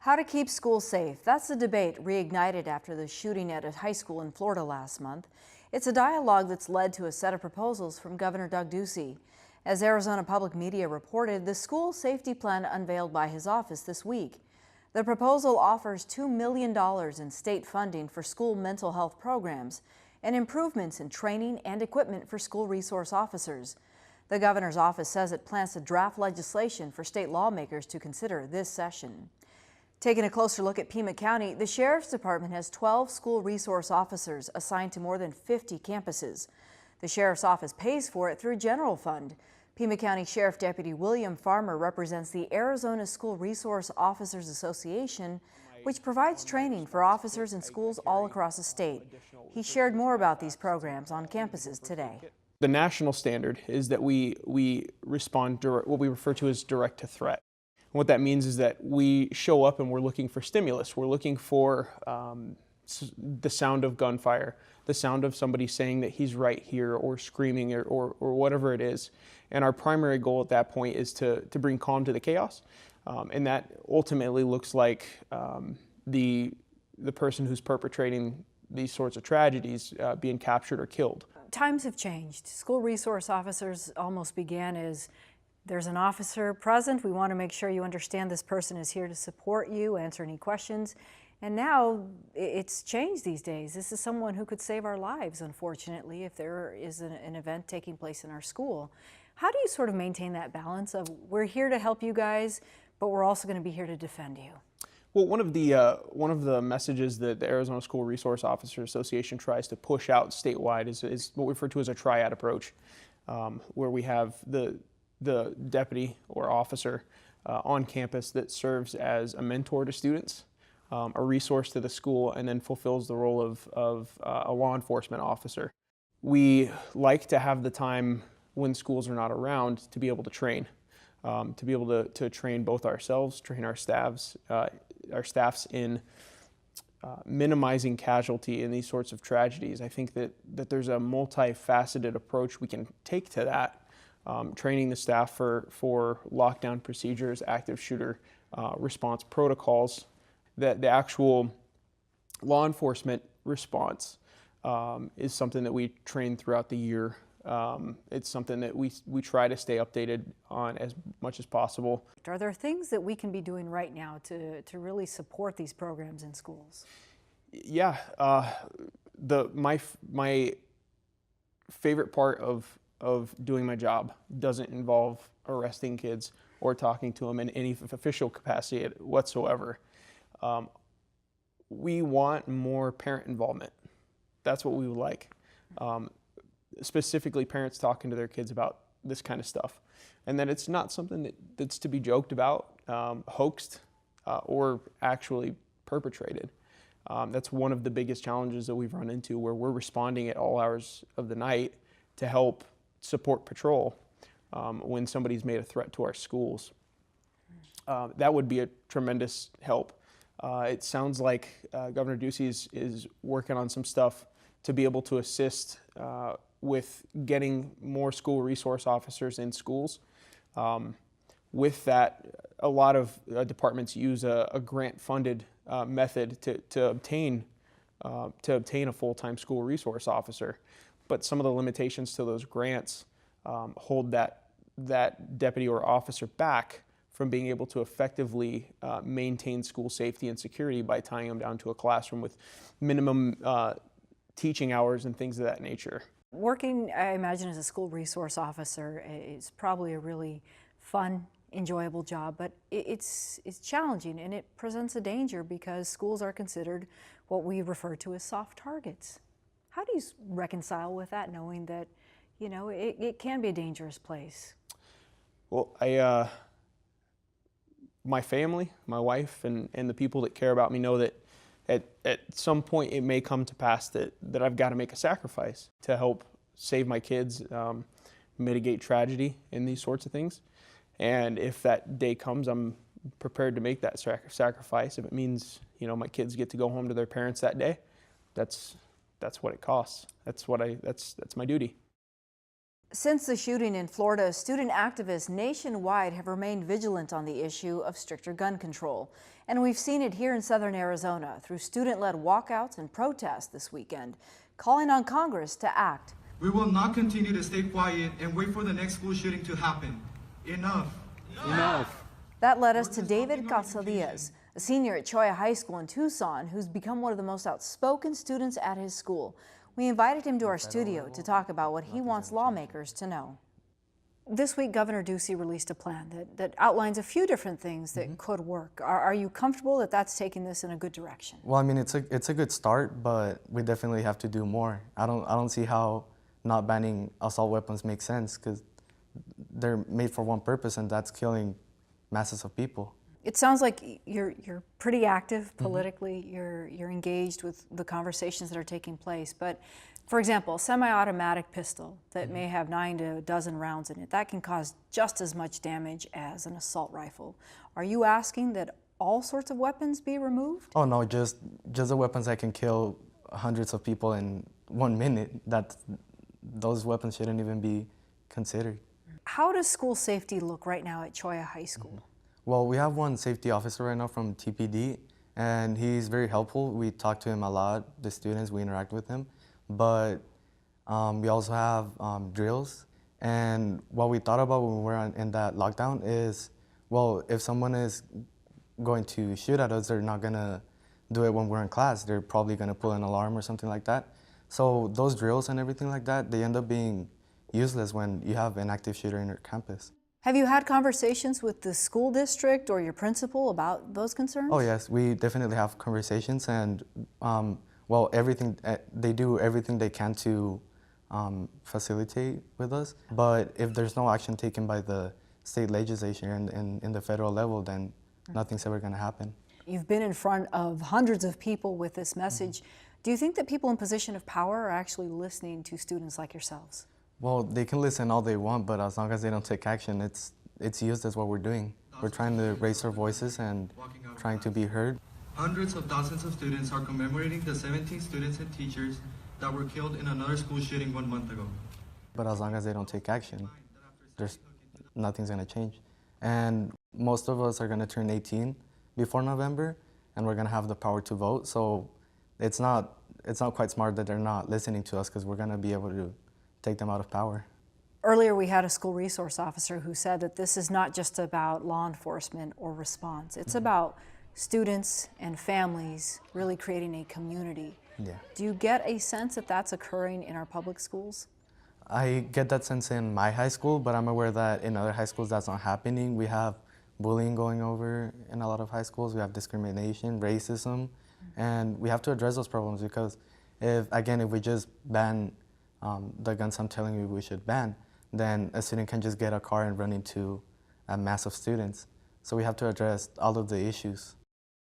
How to keep schools safe. That's the debate reignited after the shooting at a high school in Florida last month. It's a dialogue that's led to a set of proposals from Governor Doug Ducey. As Arizona Public Media reported, the school safety plan unveiled by his office this week. The proposal offers $2 million in state funding for school mental health programs and improvements in training and equipment for school resource officers. The governor's office says it plans to draft legislation for state lawmakers to consider this session. Taking a closer look at Pima County, the Sheriff's Department has 12 school resource officers assigned to more than 50 campuses. The Sheriff's Office pays for it through a general fund. Pima County Sheriff Deputy William Farmer represents the Arizona School Resource Officers Association, which provides training for officers in schools all across the state. He shared more about these programs on campuses today. The national standard is that we respond what we refer to as direct to threat. What that means is that we show up and we're looking for stimulus. We're looking for the sound of gunfire, the sound of somebody saying that he's right here or screaming or whatever it is. And our primary goal at that point is to bring calm to the chaos. And that ultimately looks like the person who's perpetrating these sorts of tragedies being captured or killed. Times have changed. School resource officers almost began as there's an officer present. We want to make sure you understand this person is here to support you, answer any questions. And now it's changed these days. This is someone who could save our lives, unfortunately, if there is an event taking place in our school. How do you sort of maintain that balance of we're here to help you guys, but we're also going to be here to defend you? Well, one of the messages that the Arizona School Resource Officers Association tries to push out statewide is what we refer to as a triad approach, where we have the deputy or officer on campus that serves as a mentor to students, a resource to the school, and then fulfills the role of a law enforcement officer. We like to have the time when schools are not around to be able to train, to be able to train both ourselves, train our staffs in minimizing casualty in these sorts of tragedies. I think that there's a multifaceted approach we can take to that. Training the staff for lockdown procedures, active shooter response protocols, that the actual law enforcement response is something that we train throughout the year. It's something that we try to stay updated on as much as possible. Are there things that we can be doing right now to really support these programs in schools? Yeah, my favorite part of doing my job doesn't involve arresting kids or talking to them in any official capacity whatsoever. We want more parent involvement. That's what we would like. Specifically parents talking to their kids about this kind of stuff. And that it's not something that's to be joked about, hoaxed, or actually perpetrated. That's one of the biggest challenges that we've run into, where we're responding at all hours of the night to help support patrol when somebody's made a threat to our schools. That would be a tremendous help. It sounds like Governor Ducey is working on some stuff to be able to assist with getting more school resource officers in schools. With that, a lot of departments use a grant-funded method to obtain a full-time school resource officer. But some of the limitations to those grants hold that deputy or officer back from being able to effectively maintain school safety and security by tying them down to a classroom with minimum teaching hours and things of that nature. Working, I imagine, as a school resource officer is probably a really fun, enjoyable job, but it's challenging, and it presents a danger because schools are considered what we refer to as soft targets. How do you reconcile with that, knowing that, you know, it can be a dangerous place? Well, my family, my wife, and the people that care about me know that at some point it may come to pass that I've got to make a sacrifice to help save my kids, mitigate tragedy and these sorts of things. And if that day comes, I'm prepared to make that sacrifice. If it means, you know, my kids get to go home to their parents that day, that's what it costs. That's my duty. Since the shooting in Florida, student activists nationwide have remained vigilant on the issue of stricter gun control. And we've seen it here in southern Arizona through student-led walkouts and protests this weekend, calling on Congress to act. We will not continue to stay quiet and wait for the next school shooting to happen. Enough. Enough. That led us to David Casadillas, a senior at Cholla High School in Tucson, who's become one of the most outspoken students at his school. We invited him to our studio to talk about what he wants lawmakers to know. This week, Governor Ducey released a plan that outlines a few different things that could work. Are you comfortable that that's taking this in a good direction? Well, I mean, it's a good start, but we definitely have to do more. I don't see how not banning assault weapons makes sense, because they're made for one purpose, and that's killing masses of people. It sounds like you're pretty active politically. You're engaged with the conversations that are taking place. But, for example, a semi-automatic pistol that may have 9 to a dozen rounds in it, that can cause just as much damage as an assault rifle. Are you asking that all sorts of weapons be removed? Oh no, just the weapons that can kill hundreds of people in 1 minute. Those weapons shouldn't even be considered. How does school safety look right now at Cholla High School? Well, we have one safety officer right now from TPD, and he's very helpful. We talk to him a lot, the students, we interact with him. But we also have drills. And what we thought about when we were in that lockdown is, well, if someone is going to shoot at us, they're not gonna do it when we're in class. They're probably gonna pull an alarm or something like that. So those drills and everything like that, they end up being useless when you have an active shooter in your campus. Have you had conversations with the school district or your principal about those concerns? Oh yes, we definitely have conversations, and well, they do everything they can to facilitate with us. But if there's no action taken by the state legislature and in the federal level, then nothing's ever going to happen. You've been in front of hundreds of people with this message. Do you think that people in position of power are actually listening to students like yourselves? Well, they can listen all they want, but as long as they don't take action, it's used as what we're doing. We're trying to raise our voices and trying to be heard. Hundreds of thousands of students are commemorating the 17 students and teachers that were killed in another school shooting 1 month ago. But as long as they don't take action, nothing's going to change. And most of us are going to turn 18 before November, and we're going to have the power to vote. So it's not quite smart that they're not listening to us, because we're going to be able to take them out of power. Earlier, we had a school resource officer who said that this is not just about law enforcement or response. It's about students and families really creating a community. Yeah. Do you get a sense that that's occurring in our public schools? I get that sense in my high school, but I'm aware that in other high schools that's not happening. We have bullying going over in a lot of high schools. We have discrimination, racism, and we have to address those problems, because if we just ban the guns I'm telling you we should ban, then a student can just get a car and run into a mass of students. So we have to address all of the issues.